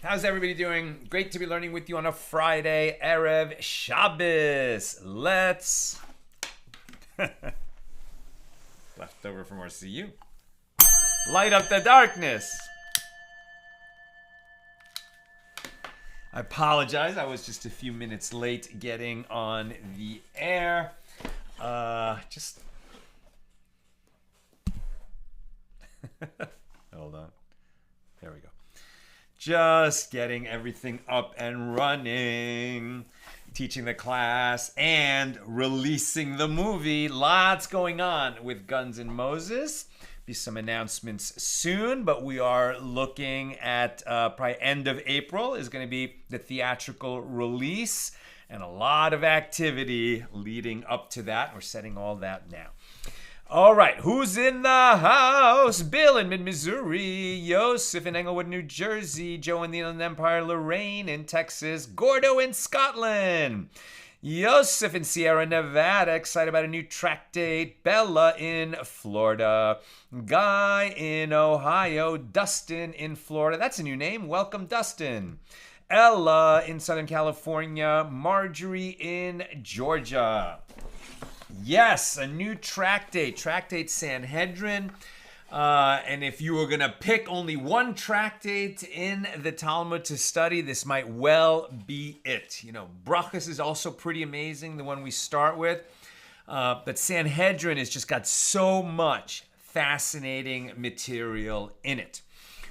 How's everybody doing? Great to be learning with you on a Friday, Erev Shabbos. Let's left over for more CU. Light up the darkness. I apologize. I was just a few minutes late getting on the air. Just hold on. There we go. Just getting everything up and running, teaching the class, and releasing the movie. Lots going on with Guns N' Moses. Be some announcements soon, but we are looking at probably end of April is going to be the theatrical release, and a lot of activity leading up to that. We're setting all that now. All right, who's in the house? Bill in Mid-Missouri, Yosef in Englewood, New Jersey, Joe in the Inland Empire, Lorraine in Texas, Gordo in Scotland, Yosef in Sierra Nevada, excited about a new track date, Bella in Florida, Guy in Ohio, Dustin in Florida. That's a new name. Welcome, Dustin. Ella in Southern California, Marjorie in Georgia. Yes, a new track date Sanhedrin. And if you were going to pick only one track date in the Talmud to study, this might well be it. You know, Brachas is also pretty amazing, the one we start with. But Sanhedrin has just got so much fascinating material in it.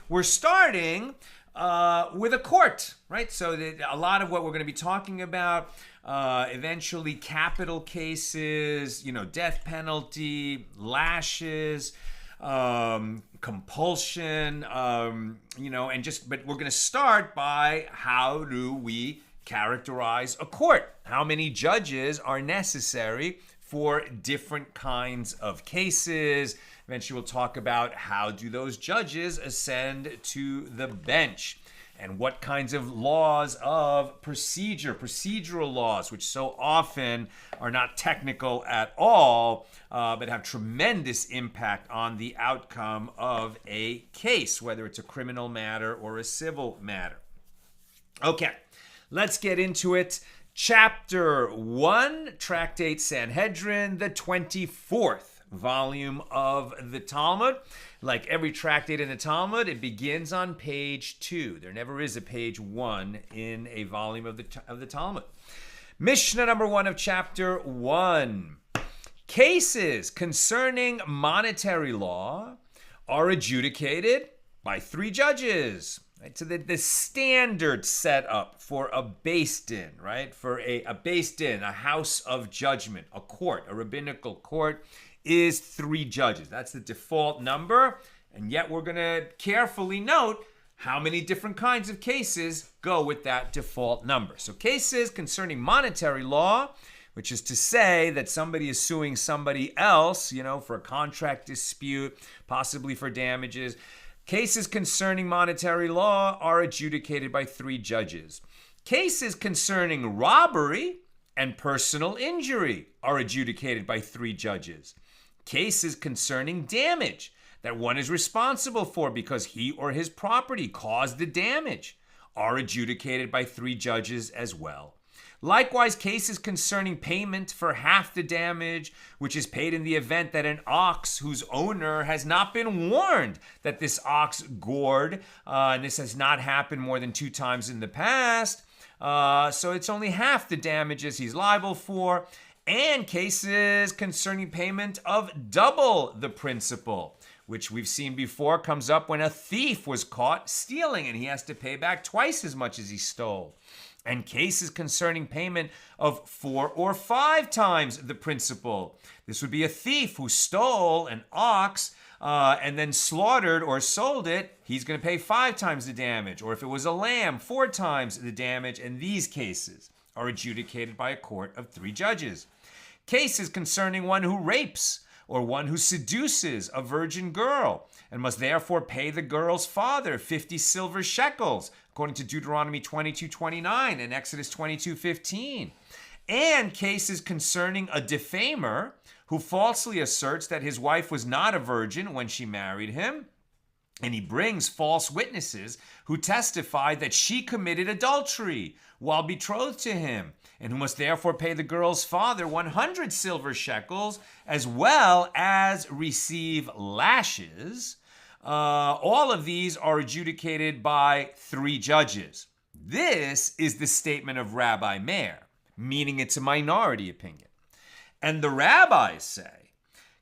We're starting with a court, right? So a lot of what we're going to be talking about, eventually capital cases, death penalty, lashes, compulsion, but we're going to start by how do we characterize a court? How many judges are necessary for different kinds of cases? Eventually we'll talk about how do those judges ascend to the bench, and what kinds of laws of procedural laws, which so often are not technical at all, but have tremendous impact on the outcome of a case, whether it's a criminal matter or a civil matter. Okay, let's get into it. Chapter 1, Tractate Sanhedrin, the 24th volume of the Talmud. Like every tractate in the Talmud, it begins on page 2. There never is a page 1 in a volume of the Talmud. Mishna number 1 of chapter 1. Cases concerning monetary law are adjudicated by 3 judges. Right? So the standard setup for a beis din, right? For a beis din, a house of judgment, a court, a rabbinical court, is 3 judges. That's the default number. And yet we're going to carefully note how many different kinds of cases go with that default number. So cases concerning monetary law, which is to say that somebody is suing somebody else, for a contract dispute, possibly for damages. Cases concerning monetary law are adjudicated by 3 judges. Cases concerning robbery and personal injury are adjudicated by 3 judges. Cases concerning damage that one is responsible for because he or his property caused the damage are adjudicated by 3 judges as well. Likewise, cases concerning payment for half the damage, which is paid in the event that an ox whose owner has not been warned that this ox gored, and this has not happened more than 2 times in the past, so it's only half the damages he's liable for, and cases concerning payment of double the principal, which we've seen before comes up when a thief was caught stealing and he has to pay back twice as much as he stole. And cases concerning payment of 4 or 5 times the principal. This would be a thief who stole an ox and then slaughtered or sold it. He's going to pay 5 times the damage. Or if it was a lamb, 4 times the damage. And these cases are adjudicated by a court of 3 judges. Cases concerning one who rapes or one who seduces a virgin girl and must therefore pay the girl's father 50 silver shekels, according to Deuteronomy 22:29 and Exodus 22:15. And cases concerning a defamer who falsely asserts that his wife was not a virgin when she married him, and he brings false witnesses who testify that she committed adultery while betrothed to him, and who must therefore pay the girl's father 100 silver shekels, as well as receive lashes. All of these are adjudicated by 3 judges. This is the statement of Rabbi Meir, meaning it's a minority opinion. And the rabbis say,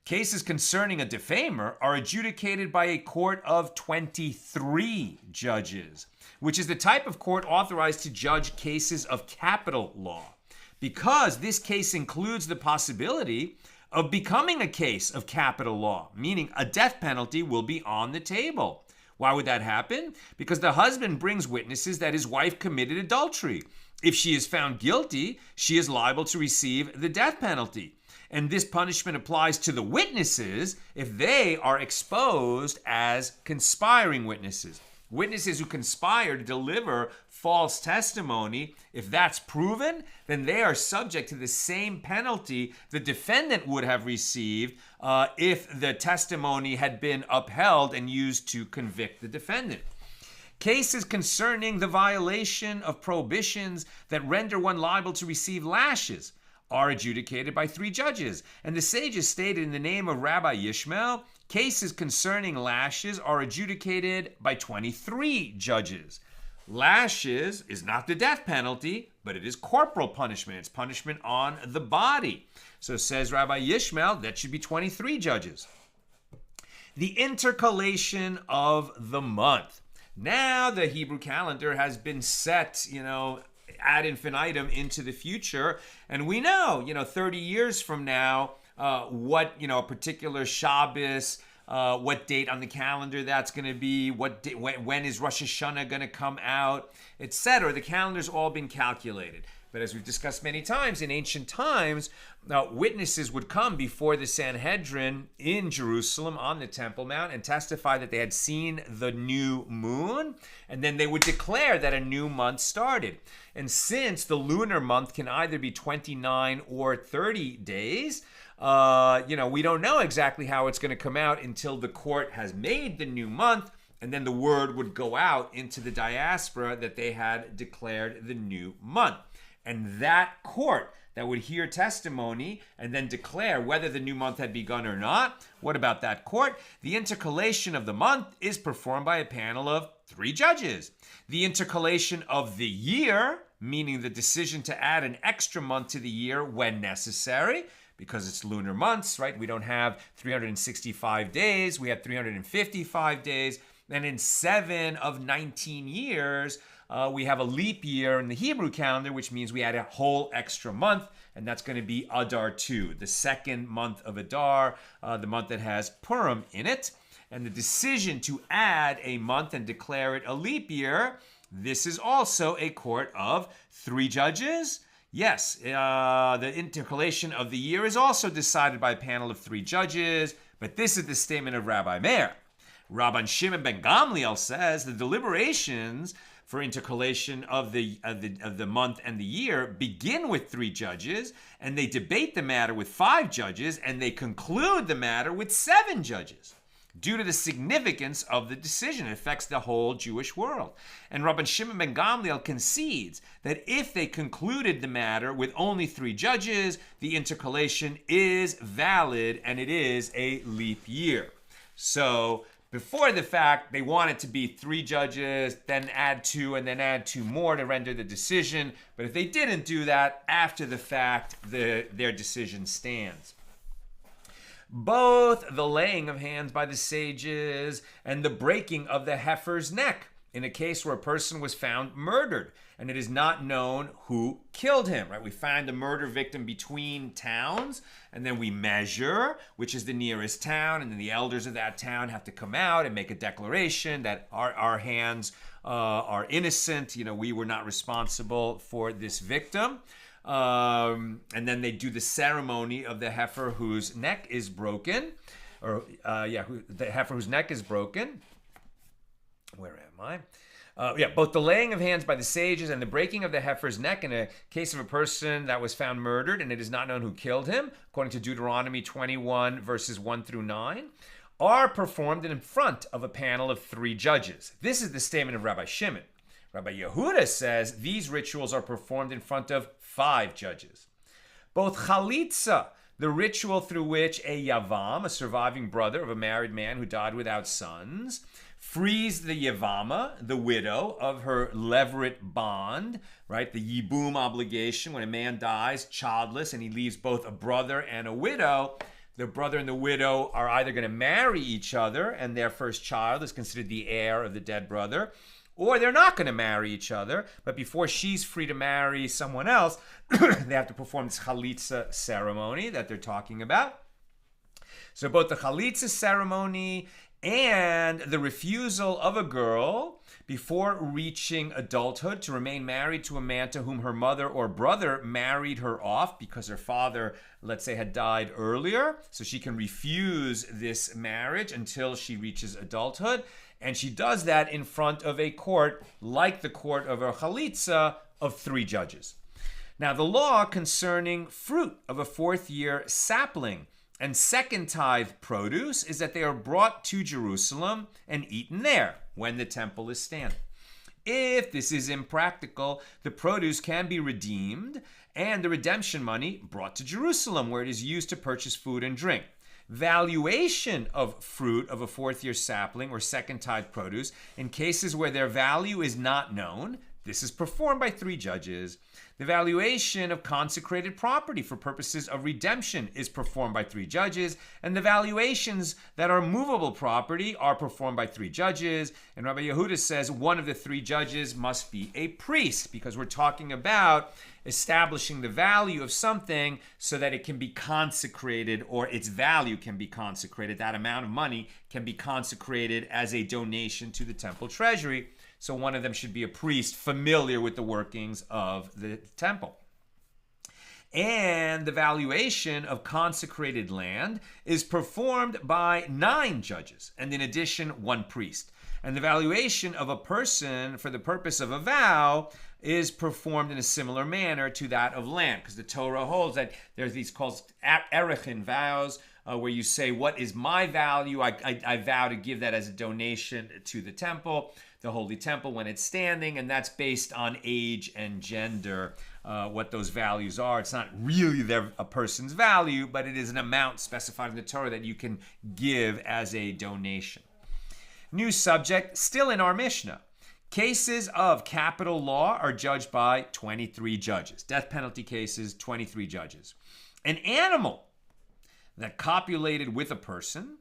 cases concerning a defamer are adjudicated by a court of 23 judges, which is the type of court authorized to judge cases of capital law, because this case includes the possibility of becoming a case of capital law, meaning a death penalty will be on the table. Why would that happen? Because the husband brings witnesses that his wife committed adultery. If she is found guilty, she is liable to receive the death penalty. And this punishment applies to the witnesses if they are exposed as conspiring witnesses. Witnesses who conspire to deliver false testimony, if that's proven, then they are subject to the same penalty the defendant would have received if the testimony had been upheld and used to convict the defendant. Cases concerning the violation of prohibitions that render one liable to receive lashes are adjudicated by 3 judges. And the sages stated in the name of Rabbi Yishmael, cases concerning lashes are adjudicated by 23 judges. Lashes is not the death penalty, but it is corporal punishment. It's punishment on the body. So says Rabbi Yishmael, that should be 23 judges. The intercalation of the month. Now the Hebrew calendar has been set, ad infinitum into the future. And we know, 30 years from now, what, a particular Shabbos, what date on the calendar that's going to be, when is Rosh Hashanah going to come out, etc. The calendar's all been calculated. But as we've discussed many times, in ancient times, witnesses would come before the Sanhedrin in Jerusalem on the Temple Mount and testify that they had seen the new moon, and then they would declare that a new month started. And since the lunar month can either be 29 or 30 days, we don't know exactly how it's going to come out until the court has made the new month, and then the word would go out into the diaspora that they had declared the new month. And that court that would hear testimony and then declare whether the new month had begun or not, what about that court? The intercalation of the month is performed by a panel of 3 judges. The intercalation of the year, meaning the decision to add an extra month to the year when necessary, because it's lunar months, right? We don't have 365 days, we have 355 days. And in 7 of 19 years, we have a leap year in the Hebrew calendar, which means we add a whole extra month, and that's going to be Adar 2, the 2nd month of Adar, the month that has Purim in it. And the decision to add a month and declare it a leap year, this is also a court of 3 judges. Yes, the intercalation of the year is also decided by a panel of 3 judges, but this is the statement of Rabbi Meir. Rabban Shimon ben Gamliel says the deliberations for intercalation of the month and the year begin with 3 judges, and they debate the matter with 5 judges, and they conclude the matter with 7 judges. due to the significance of the decision. It affects the whole Jewish world. And Rabban Shimon ben Gamliel concedes that if they concluded the matter with only 3 judges, the intercalation is valid and it is a leap year. So before the fact, they want it to be 3 judges, then add 2, and then add 2 more to render the decision. But if they didn't do that, after the fact, their decision stands. Both the laying of hands by the sages and the breaking of the heifer's neck in a case where a person was found murdered and it is not known who killed him, right? We find the murder victim between towns and then we measure which is the nearest town, and then the elders of that town have to come out and make a declaration that our hands are innocent. We were not responsible for this victim. And then they do the ceremony of the heifer whose neck is broken, the heifer whose neck is broken. Where am I? Both the laying of hands by the sages and the breaking of the heifer's neck in a case of a person that was found murdered and it is not known who killed him, according to Deuteronomy 21 verses 1 through 9, are performed in front of a panel of 3 judges. This is the statement of Rabbi Shimon. Rabbi Yehuda says these rituals are performed in front of 5 judges. Both chalitza, the ritual through which a yavam, a surviving brother of a married man who died without sons, frees the yavama, the widow, of her levirate bond, right? The yibum obligation when a man dies childless and he leaves both a brother and a widow. The brother and the widow are either going to marry each other and their first child is considered the heir of the dead brother, or they're not going to marry each other, but before she's free to marry someone else, they have to perform this chalitza ceremony that they're talking about. So both the chalitza ceremony and the refusal of a girl before reaching adulthood to remain married to a man to whom her mother or brother married her off because her father, let's say, had died earlier, so she can refuse this marriage until she reaches adulthood. And she does that in front of a court, like the court of a chalitza, of 3 judges. Now, the law concerning fruit of a 4th-year sapling and second tithe produce is that they are brought to Jerusalem and eaten there when the temple is standing. If this is impractical, the produce can be redeemed and the redemption money brought to Jerusalem, where it is used to purchase food and drink. Valuation of fruit of a 4th-year sapling or second tithe produce in cases where their value is not known, this is performed by 3 judges. The valuation of consecrated property for purposes of redemption is performed by 3 judges, and the valuations that are movable property are performed by 3 judges. And Rabbi Yehuda says one of the 3 judges must be a priest, because we're talking about establishing the value of something so that it can be consecrated, or its value can be consecrated. That amount of money can be consecrated as a donation to the temple treasury. So one of them should be a priest familiar with the workings of the temple. And the valuation of consecrated land is performed by 9 judges, and in addition, 1 priest. And the valuation of a person for the purpose of a vow is performed in a similar manner to that of land, because the Torah holds that there's these called erechin vows, where you say, what is my value? I vow to give that as a donation to the temple, the holy temple, when it's standing, and that's based on age and gender, what those values are. It's not really a person's value, but it is an amount specified in the Torah that you can give as a donation. New subject, still in our Mishnah. Cases of capital law are judged by 23 judges. Death penalty cases, 23 judges. An animal that copulated with a person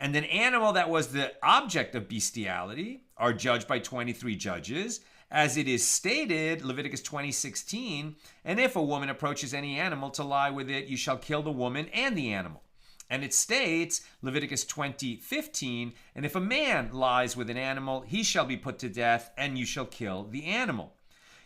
and an animal that was the object of bestiality are judged by 23 judges, as it is stated, Leviticus 20:16, and if a woman approaches any animal to lie with it, you shall kill the woman and the animal. And it states, Leviticus 20:15, and if a man lies with an animal, he shall be put to death, and you shall kill the animal.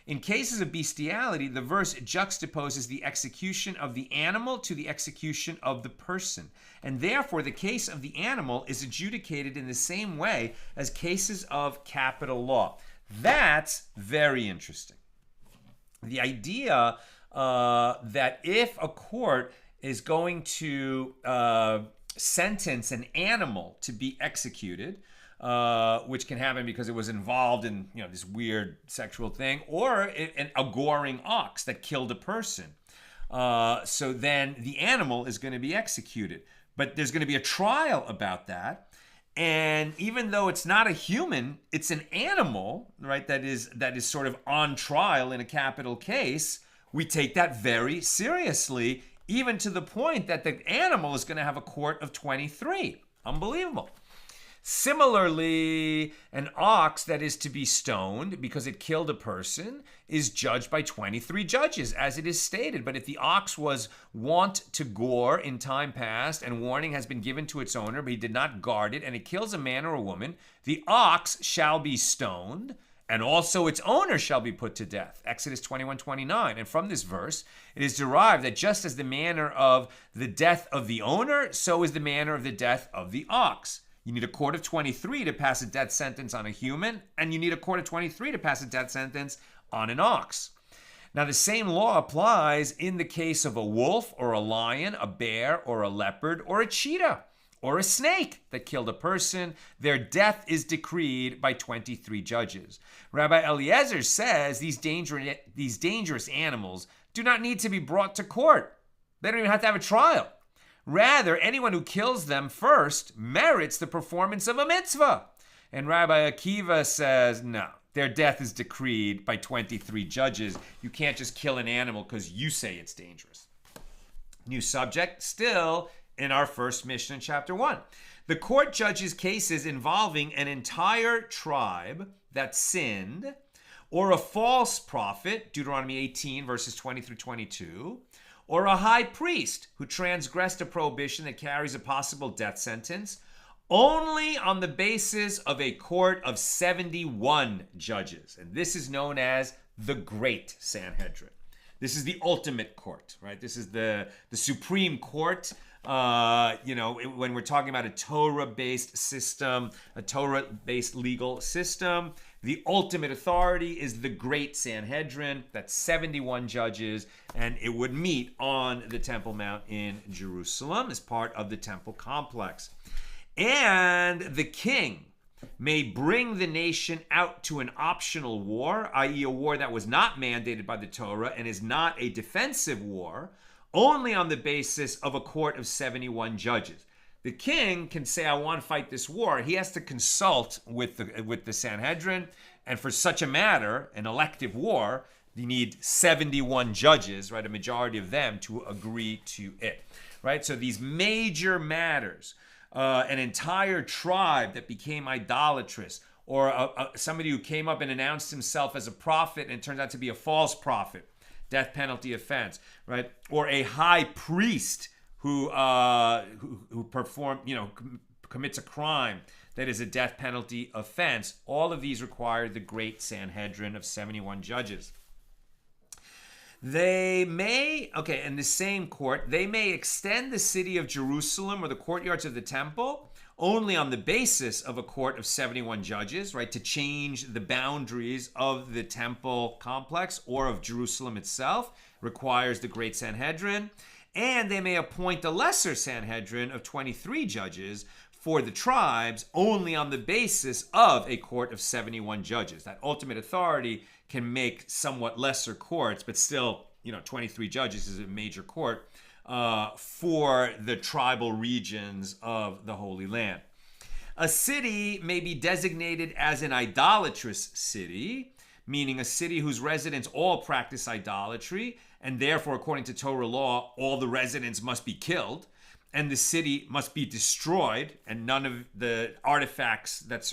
In cases of bestiality, the verse juxtaposes the execution of the animal to the execution of the person. And therefore, the case of the animal is adjudicated in the same way as cases of capital law. That's very interesting. The idea that if a court is going to sentence an animal to be executed, which can happen because it was involved in this weird sexual thing, or a goring ox that killed a person. So then the animal is going to be executed. But there's going to be a trial about that. And even though it's not a human, it's an animal, right, that is sort of on trial in a capital case. We take that very seriously, even to the point that the animal is going to have a court of 23. Unbelievable. Similarly, an ox that is to be stoned because it killed a person is judged by 23 judges, as it is stated. But if the ox was wont to gore in time past, and warning has been given to its owner, but he did not guard it, and it kills a man or a woman, the ox shall be stoned, and also its owner shall be put to death. Exodus 21:29. And from this verse, it is derived that just as the manner of the death of the owner, so is the manner of the death of the ox. You need a court of 23 to pass a death sentence on a human, and you need a court of 23 to pass a death sentence on an ox. Now, the same law applies in the case of a wolf or a lion, a bear or a leopard or a cheetah or a snake that killed a person. Their death is decreed by 23 judges. Rabbi Eliezer says these dangerous animals do not need to be brought to court. They don't even have to have a trial. Rather, anyone who kills them first merits the performance of a mitzvah. And Rabbi Akiva says, no, their death is decreed by 23 judges. You can't just kill an animal because you say it's dangerous. New subject, still in our first Mishna in chapter 1. The court judges cases involving an entire tribe that sinned, or a false prophet, Deuteronomy 18, verses 20 through 22, or a high priest who transgressed a prohibition that carries a possible death sentence, only on the basis of a court of 71 judges. And this is known as the Great Sanhedrin. This is the ultimate court, right? This is the Supreme Court. When we're talking about a Torah-based system, a Torah-based legal system, the ultimate authority is the Great Sanhedrin. That's 71 judges, and it would meet on the Temple Mount in Jerusalem as part of the temple complex. And the king may bring the nation out to an optional war, i.e. a war that was not mandated by the Torah and is not a defensive war, only on the basis of a court of 71 judges. The king can say, I want to fight this war. He has to consult with the Sanhedrin. And for such a matter, an elective war, you need 71 judges, right? A majority of them to agree to it, right? So these major matters, an entire tribe that became idolatrous, or somebody who came up and announced himself as a prophet and turns out to be a false prophet, death penalty offense, right? Or a high priest who commits a crime that is a death penalty offense. All of these require the Great Sanhedrin of 71 judges. They may, in the same court, they may extend the city of Jerusalem or the courtyards of the temple only on the basis of a court of 71 judges, right, to change the boundaries of the temple complex or of Jerusalem itself, requires the Great Sanhedrin. And they may appoint a lesser Sanhedrin of 23 judges for the tribes only on the basis of a court of 71 judges. That ultimate authority can make somewhat lesser courts, but still, 23 judges is a major court for the tribal regions of the Holy Land. A city may be designated as an idolatrous city, meaning a city whose residents all practice idolatry, and therefore, according to Torah law, all the residents must be killed, and the city must be destroyed, and none of the artifacts that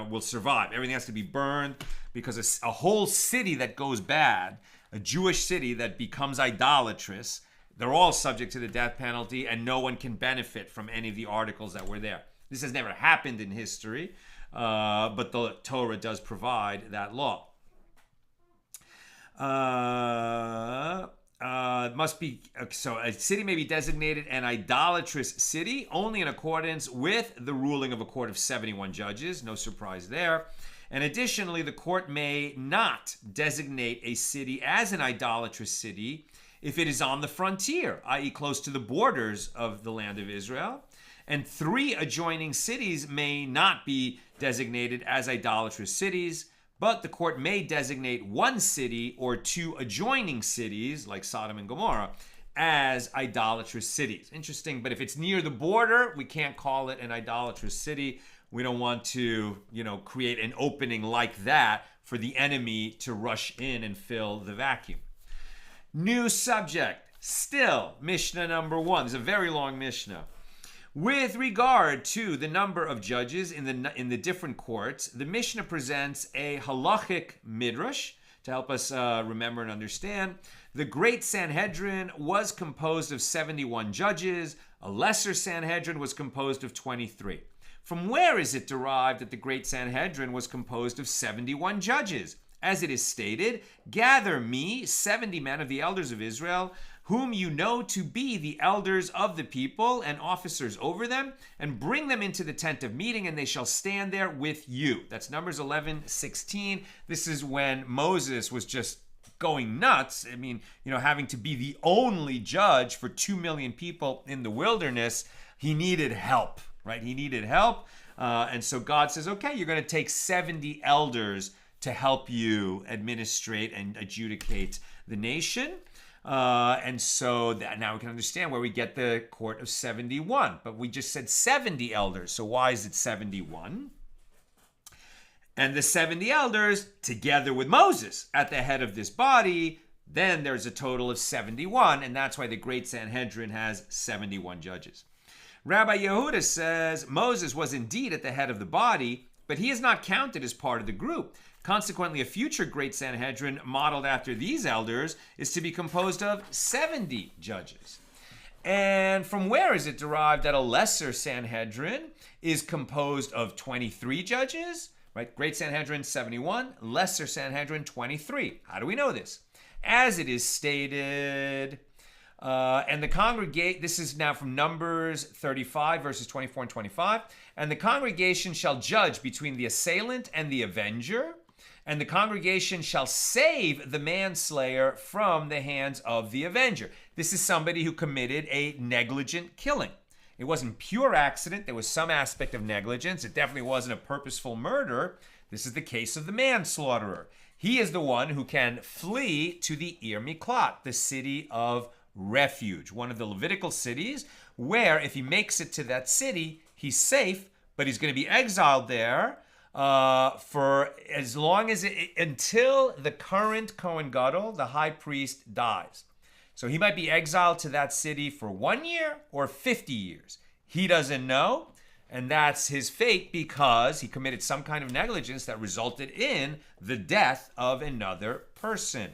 will survive. Everything has to be burned, because a whole city that goes bad, a Jewish city that becomes idolatrous, they're all subject to the death penalty, and no one can benefit from any of the articles that were there. This has never happened in history, but the Torah does provide that law. So a city may be designated an idolatrous city only in accordance with the ruling of a court of 71 judges. No surprise there. And additionally, the court may not designate a city as an idolatrous city if it is on the frontier, i.e. close to the borders of the land of Israel. and 3 adjoining cities may not be designated as idolatrous cities, but the court may designate 1 city or 2 adjoining cities, like Sodom and Gomorrah, as idolatrous cities. Interesting, but if it's near the border, we can't call it an idolatrous city. We don't want to, create an opening like that for the enemy to rush in and fill the vacuum. New subject, still Mishnah number 1. It's a very long Mishnah. With regard to the number of judges in the different courts, the Mishnah presents a halachic midrash to help us remember and understand. The Great Sanhedrin was composed of 71 judges. A lesser Sanhedrin was composed of 23. From where is it derived that the Great Sanhedrin was composed of 71 judges? As it is stated, gather me 70 men of the elders of Israel, whom you know to be the elders of the people and officers over them, and bring them into the tent of meeting, and they shall stand there with you. That's Numbers 11:16. This is when Moses was just going nuts. I mean, having to be the only judge for 2 million people in the wilderness. He needed help, right? He needed help. And so God says, okay, you're going to take 70 elders to help you administrate and adjudicate the nation. And so now we can understand where we get the court of 71. But we just said 70 elders. So why is it 71? And the 70 elders, together with Moses at the head of this body, then there's a total of 71. And that's why the Great Sanhedrin has 71 judges. Rabbi Yehuda says Moses was indeed at the head of the body, but he is not counted as part of the group. Consequently, a future Great Sanhedrin modeled after these elders is to be composed of 70 judges. And from where is it derived that a lesser Sanhedrin is composed of 23 judges? Right? Great Sanhedrin 71, lesser Sanhedrin 23. How do we know this? As it is stated, and the congregate, this is now from Numbers 35, verses 24 and 25. And the congregation shall judge between the assailant and the avenger, and the congregation shall save the manslayer from the hands of the avenger. This is somebody who committed a negligent killing. It wasn't pure accident. There was some aspect of negligence. It definitely wasn't a purposeful murder. This is the case of the manslaughterer. He is the one who can flee to the Ir Miklat, the city of refuge, one of the Levitical cities, where if he makes it to that city, he's safe, but he's going to be exiled there for as long as until the current Kohen Gadol, the high priest, dies. So he might be exiled to that city for 1 year or 50 years. He doesn't know, and that's his fate because he committed some kind of negligence that resulted in the death of another person.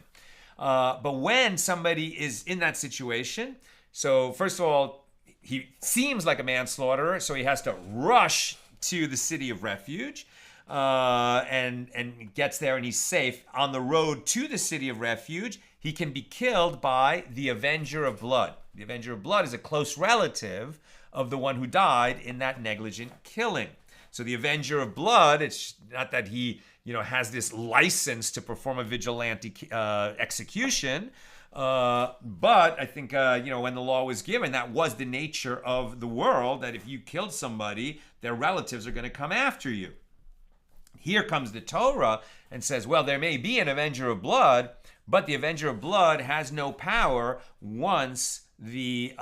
But when somebody is in that situation, so first of all, he seems like a manslaughterer, so he has to rush to the city of refuge, and gets there and he's safe. On the road to the city of refuge, he can be killed by the avenger of blood. The avenger of blood is a close relative of the one who died in that negligent killing. So the avenger of blood, it's not that he has this license to perform a vigilante execution. But I think, when the law was given, that was the nature of the world, that if you killed somebody, their relatives are going to come after you. Here comes the Torah and says, well, there may be an avenger of blood, but the avenger of blood has no power once the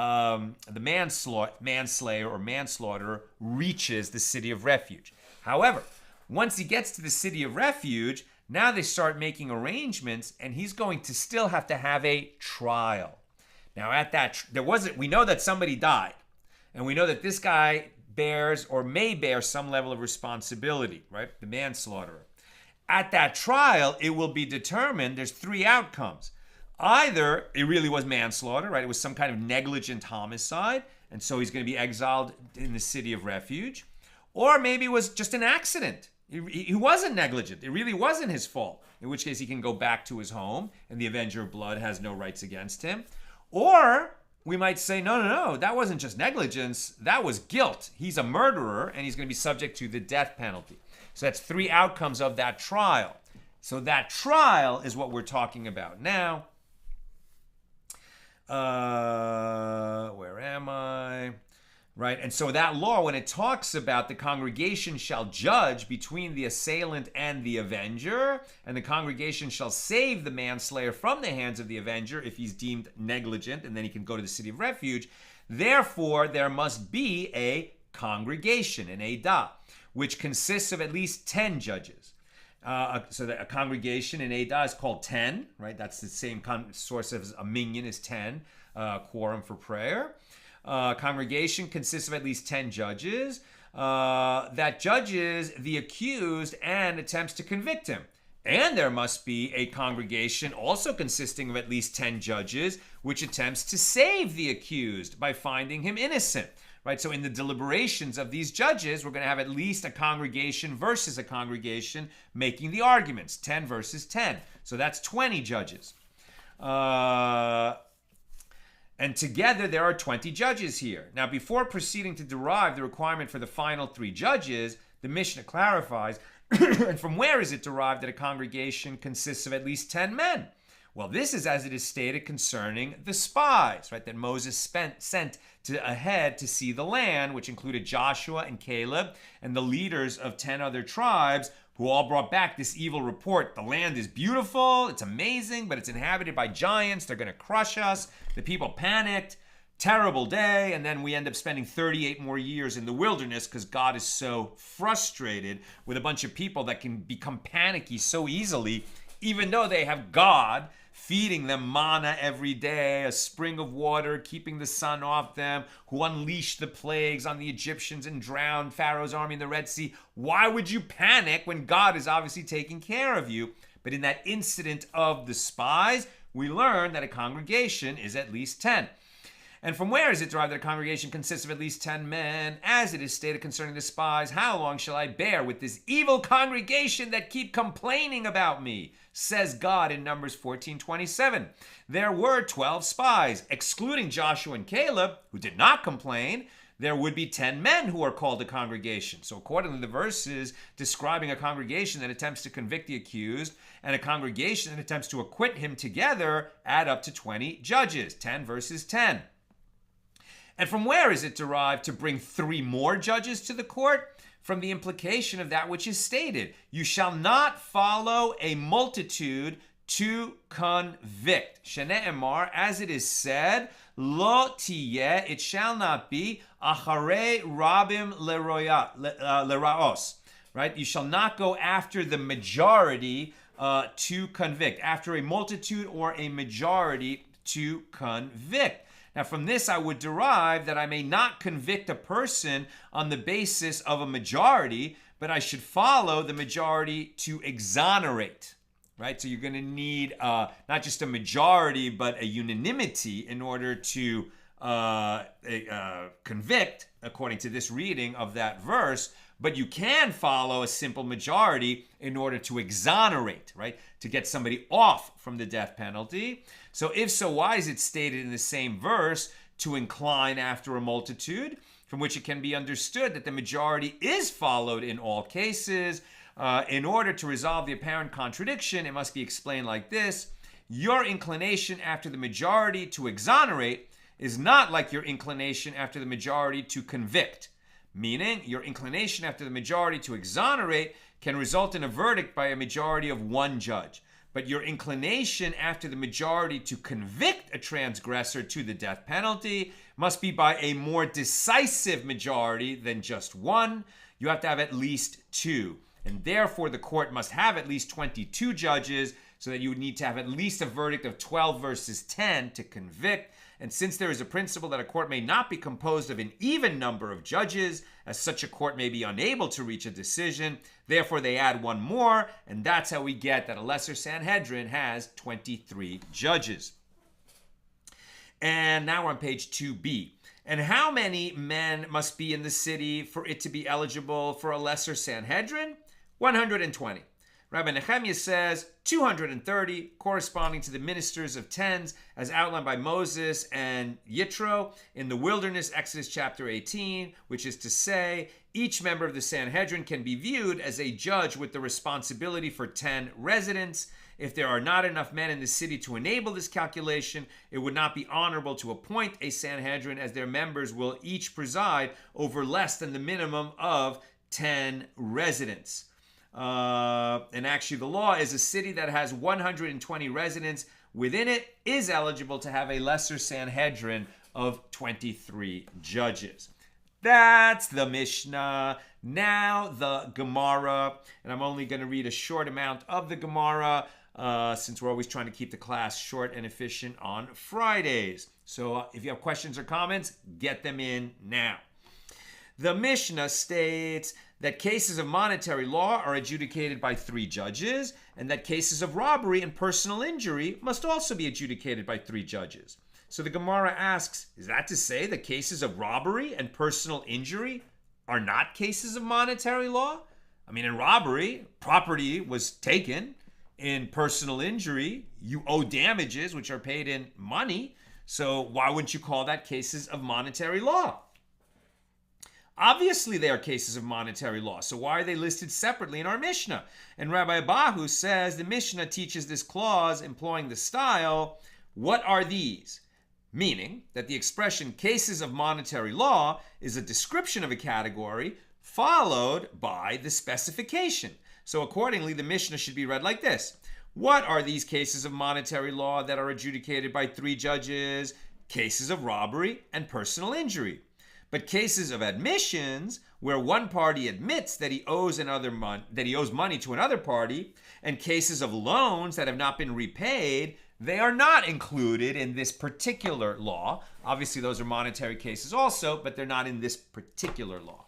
manslayer or manslaughterer reaches the city of refuge. However, once he gets to the city of refuge, now they start making arrangements, and he's going to still have to have a trial. Now, at that, we know that somebody died, and we know that this guy bears or may bear some level of responsibility, right? The manslaughterer. At that trial, it will be determined, there's 3 outcomes. Either it really was manslaughter, right? It was some kind of negligent homicide, and so he's going to be exiled in the city of refuge. Or maybe it was just an accident. He wasn't negligent. It really wasn't his fault, in which case he can go back to his home and the avenger of blood has no rights against him. Or we might say, no, that wasn't just negligence. That was guilt. He's a murderer and he's going to be subject to the death penalty. So that's 3 outcomes of that trial. So that trial is what we're talking about now. Where am I? Right? And so that law, when it talks about the congregation shall judge between the assailant and the avenger, and the congregation shall save the manslayer from the hands of the avenger if he's deemed negligent, and then he can go to the city of refuge. Therefore, there must be a congregation, an Eidah, which consists of at least 10 judges. So that a congregation in Eidah is called 10, right? That's the same source as a minyan is 10, quorum for prayer. Congregation consists of at least 10 judges that judges the accused and attempts to convict him. And there must be a congregation also consisting of at least 10 judges which attempts to save the accused by finding him innocent. Right? So in the deliberations of these judges, we're going to have at least a congregation versus a congregation making the arguments, 10 versus 10. So that's 20 judges. And together there are 20 judges here. Now, before proceeding to derive the requirement for the final 3 judges, the Mishnah clarifies, and from where is it derived that a congregation consists of at least 10 men? Well, this is as it is stated concerning the spies, right, that Moses sent ahead to see the land, which included Joshua and Caleb and the leaders of 10 other tribes, who all brought back this evil report. The land is beautiful, it's amazing, but it's inhabited by giants. They're going to crush us. The people panicked. Terrible day. And then we end up spending 38 more years in the wilderness because God is so frustrated with a bunch of people that can become panicky so easily, even though they have God feeding them manna every day, a spring of water, keeping the sun off them, who unleashed the plagues on the Egyptians and drowned Pharaoh's army in the Red Sea. Why would you panic when God is obviously taking care of you? But in that incident of the spies, we learn that a congregation is at least 10. And from where is it derived that a congregation consists of at least 10 men? As it is stated concerning the spies, how long shall I bear with this evil congregation that keep complaining about me? Says God in Numbers 14:27. There were 12 spies, excluding Joshua and Caleb, who did not complain. There would be 10 men who are called a congregation. So accordingly, the verses describing a congregation that attempts to convict the accused and a congregation that attempts to acquit him together add up to 20 judges, 10 versus 10. And from where is it derived to bring 3 more judges to the court? From the implication of that which is stated. You shall not follow a multitude to convict. Shene'emar, as it is said, lo tiyeh, it shall not be, acharei rabim leraos. Right? You shall not go after the majority to convict. After a multitude or a majority to convict. Now, from this, I would derive that I may not convict a person on the basis of a majority, but I should follow the majority to exonerate, right? So you're going to need not just a majority, but a unanimity in order to convict, according to this reading of that verse. But you can follow a simple majority in order to exonerate, right? To get somebody off from the death penalty. So if so, why is it stated in the same verse to incline after a multitude, from which it can be understood that the majority is followed in all cases? In order to resolve the apparent contradiction, it must be explained like this. Your inclination after the majority to exonerate is not like your inclination after the majority to convict. Meaning, your inclination after the majority to exonerate can result in a verdict by a majority of 1 judge. But your inclination after the majority to convict a transgressor to the death penalty must be by a more decisive majority than just 1. You have to have at least 2. And therefore, the court must have at least 22 judges, so that you would need to have at least a verdict of 12 versus 10 to convict. And since there is a principle that a court may not be composed of an even number of judges, as such a court may be unable to reach a decision, therefore they add 1 more, and that's how we get that a lesser Sanhedrin has 23 judges. And now we're on page 2b. And how many men must be in the city for it to be eligible for a lesser Sanhedrin? 120. Rabbi Nehemiah says 230, corresponding to the ministers of tens as outlined by Moses and Yitro in the wilderness, Exodus chapter 18, which is to say, each member of the Sanhedrin can be viewed as a judge with the responsibility for 10 residents. If there are not enough men in the city to enable this calculation, it would not be honorable to appoint a Sanhedrin, as their members will each preside over less than the minimum of 10 residents. And actually, the law is a city that has 120 residents within it is eligible to have a lesser Sanhedrin of 23 judges. That's the Mishnah. Now the Gemara, and I'm only going to read a short amount of the Gemara since we're always trying to keep the class short and efficient on Fridays. So if you have questions or comments, get them in now. The Mishnah states that cases of monetary law are adjudicated by 3 judges, and that cases of robbery and personal injury must also be adjudicated by 3 judges. So the Gemara asks, is that to say that cases of robbery and personal injury are not cases of monetary law? I mean, in robbery, property was taken. In personal injury, you owe damages, which are paid in money. So why wouldn't you call that cases of monetary law? Obviously, they are cases of monetary law. So why are they listed separately in our Mishnah? And Rabbi Abahu says the Mishnah teaches this clause employing the style, what are these? Meaning that the expression cases of monetary law is a description of a category followed by the specification. So accordingly, the Mishnah should be read like this. What are these cases of monetary law that are adjudicated by 3 judges? Cases of robbery and personal injury. But cases of admissions, where one party admits that he owes money to another party, and cases of loans that have not been repaid, they are not included in this particular law. Obviously, those are monetary cases also, but they're not in this particular law.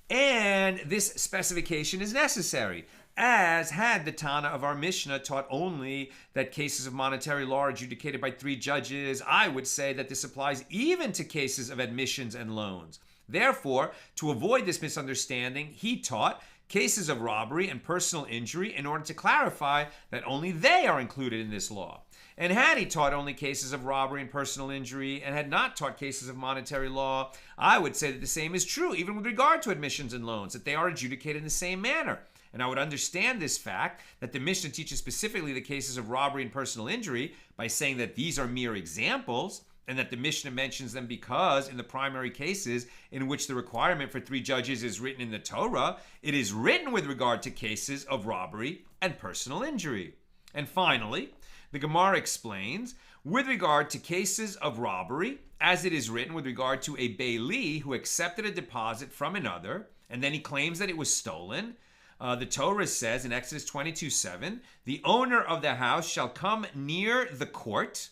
And this specification is necessary, as had the Tana of our Mishnah taught only that cases of monetary law are adjudicated by 3 judges, I would say that this applies even to cases of admissions and loans. Therefore, to avoid this misunderstanding, he taught cases of robbery and personal injury in order to clarify that only they are included in this law. And had he taught only cases of robbery and personal injury and had not taught cases of monetary law, I would say that the same is true even with regard to admissions and loans, that they are adjudicated in the same manner. And I would understand this fact that the Mishnah teaches specifically the cases of robbery and personal injury by saying that these are mere examples, and that the Mishnah mentions them because in the primary cases in which the requirement for 3 judges is written in the Torah, it is written with regard to cases of robbery and personal injury. And finally, the Gemara explains, with regard to cases of robbery, as it is written with regard to a Baili who accepted a deposit from another, and then he claims that it was stolen, the Torah says in Exodus 22:7, the owner of the house shall come near the court,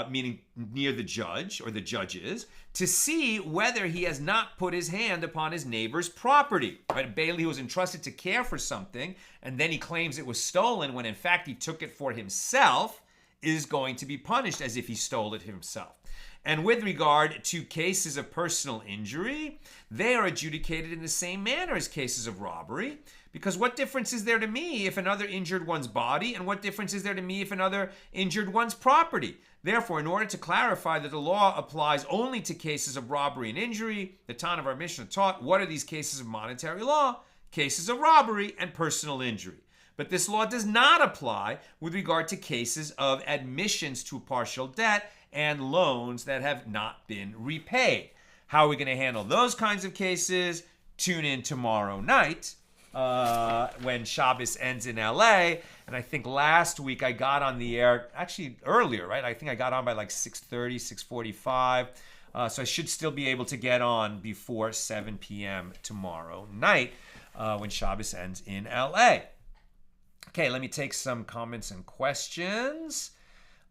meaning near the judge or the judges, to see whether he has not put his hand upon his neighbor's property. Right? A Bailey who was entrusted to care for something, and then he claims it was stolen when in fact he took it for himself, is going to be punished as if he stole it himself. And with regard to cases of personal injury, they are adjudicated in the same manner as cases of robbery. Because what difference is there to me if another injured one's body, and what difference is there to me if another injured one's property? Therefore, in order to clarify that the law applies only to cases of robbery and injury, the Tana of our Mishnah taught, what are these cases of monetary law? Cases of robbery and personal injury. But this law does not apply with regard to cases of admissions to partial debt and loans that have not been repaid. How are we going to handle those kinds of cases? Tune in tomorrow night when Shabbos ends in LA. And I think last week I got on the air, actually earlier, right? I think I got on by like 6:30, 6:45. So I should still be able to get on before 7 p.m. tomorrow night when Shabbos ends in LA. Okay, let me take some comments and questions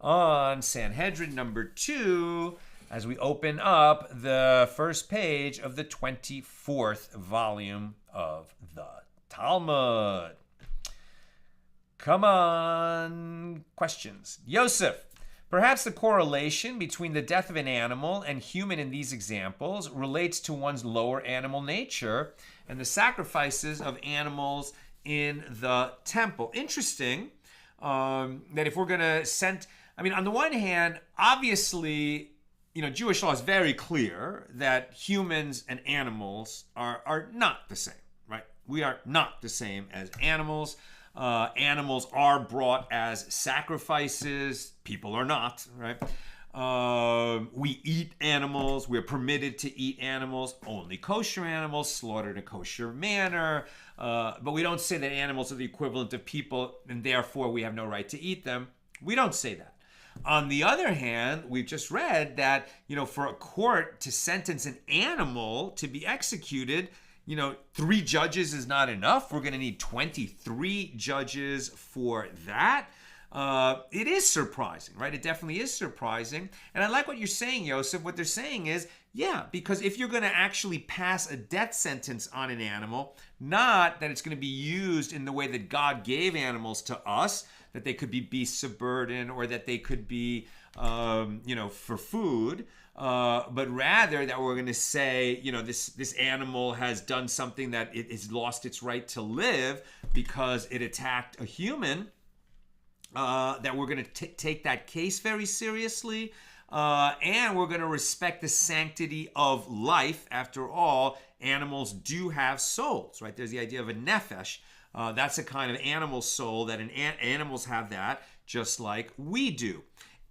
on Sanhedrin number 2 as we open up the first page of the 24th volume of the Talmud. Come on, questions. Yosef, perhaps the correlation between the death of an animal and human in these examples relates to one's lower animal nature and the sacrifices of animals in the temple. Interesting that if we're going to send, on the one hand, obviously, Jewish law is very clear that humans and animals are not the same, right? We are not the same as animals. Animals are brought as sacrifices. People are not, right? We eat animals. We're permitted to eat animals. Only kosher animals, slaughtered in a kosher manner. But we don't say that animals are the equivalent of people, and therefore we have no right to eat them. We don't say that. On the other hand, we've just read that, for a court to sentence an animal to be executed, 3 judges is not enough. We're going to need 23 judges for that. It is surprising, right? It definitely is surprising. And I like what you're saying, Yosef. What they're saying is, yeah, because if you're going to actually pass a death sentence on an animal, not that it's going to be used in the way that God gave animals to us, that they could be beasts of burden or that they could be, for food, but rather that we're going to say, this animal has done something that it has lost its right to live because it attacked a human, that we're going to take that case very seriously, and we're going to respect the sanctity of life. After all, animals do have souls, right? There's the idea of a nefesh. That's a kind of animal soul that animals have that, just like we do.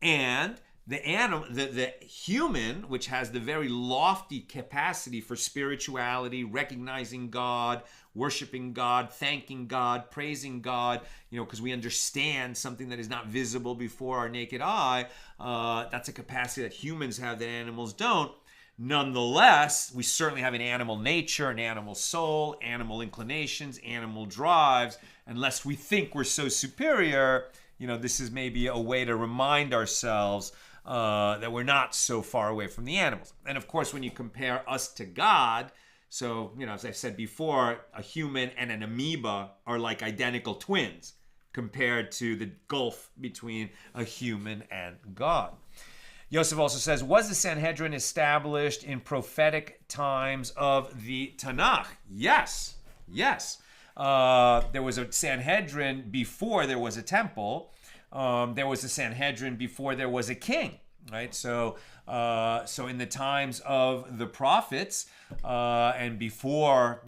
And the human, which has the very lofty capacity for spirituality, recognizing God, worshiping God, thanking God, praising God, because we understand something that is not visible before our naked eye. That's a capacity that humans have that animals don't. Nonetheless, we certainly have an animal nature, an animal soul, animal inclinations, animal drives. Unless we think we're so superior, this is maybe a way to remind ourselves that we're not so far away from the animals. And of course, when you compare us to God, so, as I said before, a human and an amoeba are like identical twins compared to the gulf between a human and God. Yosef also says, was the Sanhedrin established in prophetic times of the Tanakh? Yes. There was a Sanhedrin before there was a temple. There was a Sanhedrin before there was a king, right? So in the times of the prophets and before,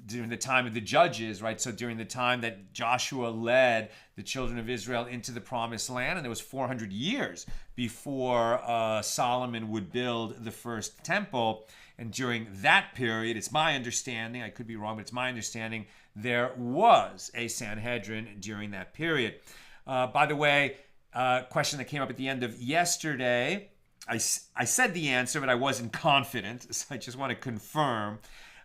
during the time of the judges, right? So during the time that Joshua led the children of Israel into the promised land, and there was 400 years before Solomon would build the first temple. And during that period, it's my understanding, I could be wrong, but it's my understanding, there was a Sanhedrin during that period. By the way, question that came up at the end of yesterday, I said the answer, but I wasn't confident, so I just want to confirm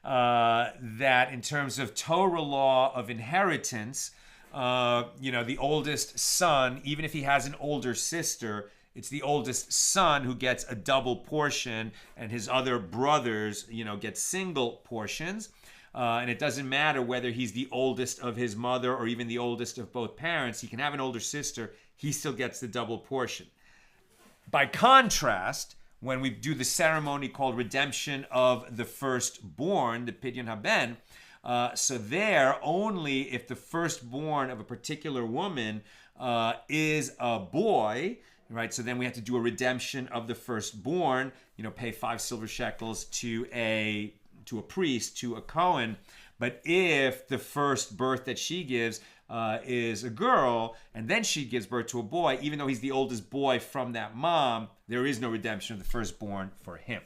that in terms of Torah law of inheritance, the oldest son, even if he has an older sister, it's the oldest son who gets a double portion, and his other brothers, get single portions. And it doesn't matter whether he's the oldest of his mother or even the oldest of both parents. He can have an older sister. He still gets the double portion. By contrast, when we do the ceremony called redemption of the firstborn, the Pidyon Haben, so there, only if the firstborn of a particular woman is a boy, right? So then we have to do a redemption of the firstborn, pay 5 silver shekels to a priest, to a Cohen. But if the first birth that she gives is a girl, and then she gives birth to a boy, even though he's the oldest boy from that mom, there is no redemption of the firstborn for him.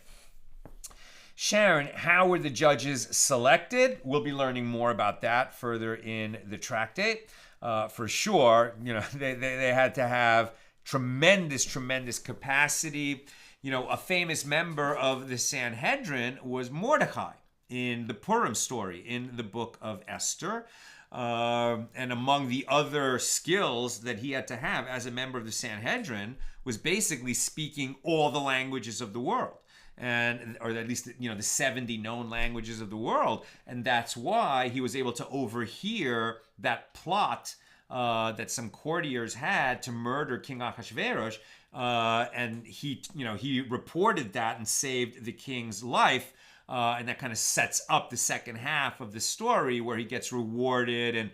Sharon, how were the judges selected? We'll be learning more about that further in the tractate. For sure, they had to have tremendous capacity. A famous member of the Sanhedrin was Mordecai in the Purim story, in the book of Esther. And among the other skills that he had to have as a member of the Sanhedrin was basically speaking all the languages of the world. Or at least, the 70 known languages of the world. And that's why he was able to overhear that plot that some courtiers had to murder King Ahasuerus. And he reported that and saved the king's life. And that kind of sets up the second half of the story where he gets rewarded and,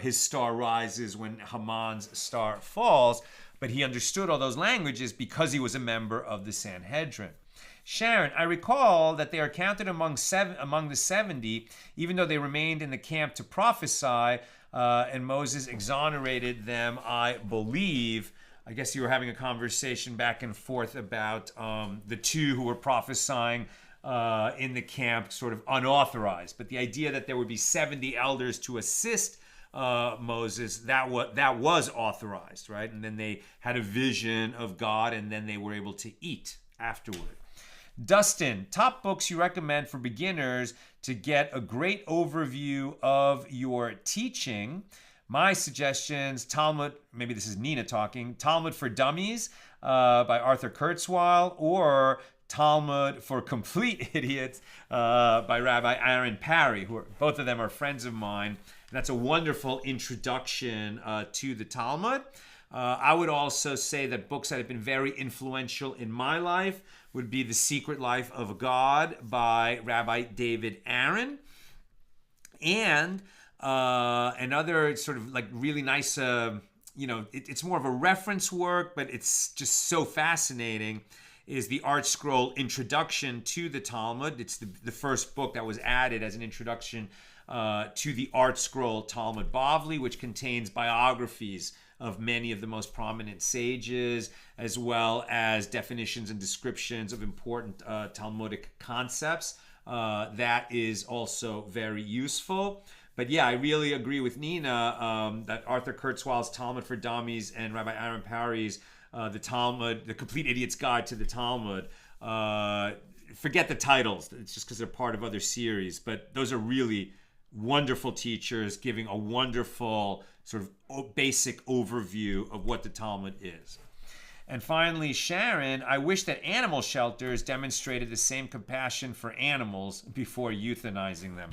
his star rises when Haman's star falls. But he understood all those languages because he was a member of the Sanhedrin. Sharon, I recall that they are counted among the 70, even though they remained in the camp to prophesy, and Moses exonerated them, I believe. I guess you were having a conversation back and forth about the two who were prophesying in the camp, sort of unauthorized. But the idea that there would be 70 elders to assist Moses, that was authorized, right? And then they had a vision of God, and then they were able to eat afterward. Dustin, top books you recommend for beginners to get a great overview of your teaching. My suggestions: Talmud, maybe this is Nina talking, Talmud for Dummies by Arthur Kurzweil, or Talmud for Complete Idiots by Rabbi Aaron Parry, both of them are friends of mine. And that's a wonderful introduction to the Talmud. I would also say that books that have been very influential in my life would be The Secret Life of God by Rabbi David Aaron, and another sort of like really nice, it's more of a reference work, but it's just so fascinating, is the Art Scroll Introduction to the Talmud. It's the first book that was added as an introduction to the Art Scroll Talmud Bavli, which contains biographies of many of the most prominent sages, as well as definitions and descriptions of important Talmudic concepts. That is also very useful. But yeah, I really agree with Nina that Arthur Kurzweil's Talmud for Dummies and Rabbi Aaron Parry's the Talmud, The Complete Idiot's Guide to the Talmud. Forget the titles. It's just because they're part of other series. But those are really wonderful teachers giving a wonderful sort of basic overview of what the Talmud is. And finally, Sharon, I wish that animal shelters demonstrated the same compassion for animals before euthanizing them.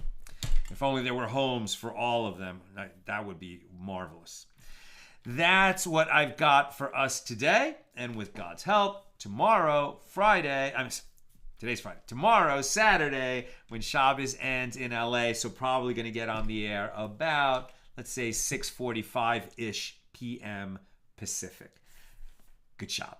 If only there were homes for all of them, that would be marvelous. That's what I've got for us today. And with God's help, tomorrow, today's Friday. Tomorrow, Saturday, when Shabbos ends in LA, so probably going to get on the air about, let's say, 6:45-ish p.m. Pacific. Good job.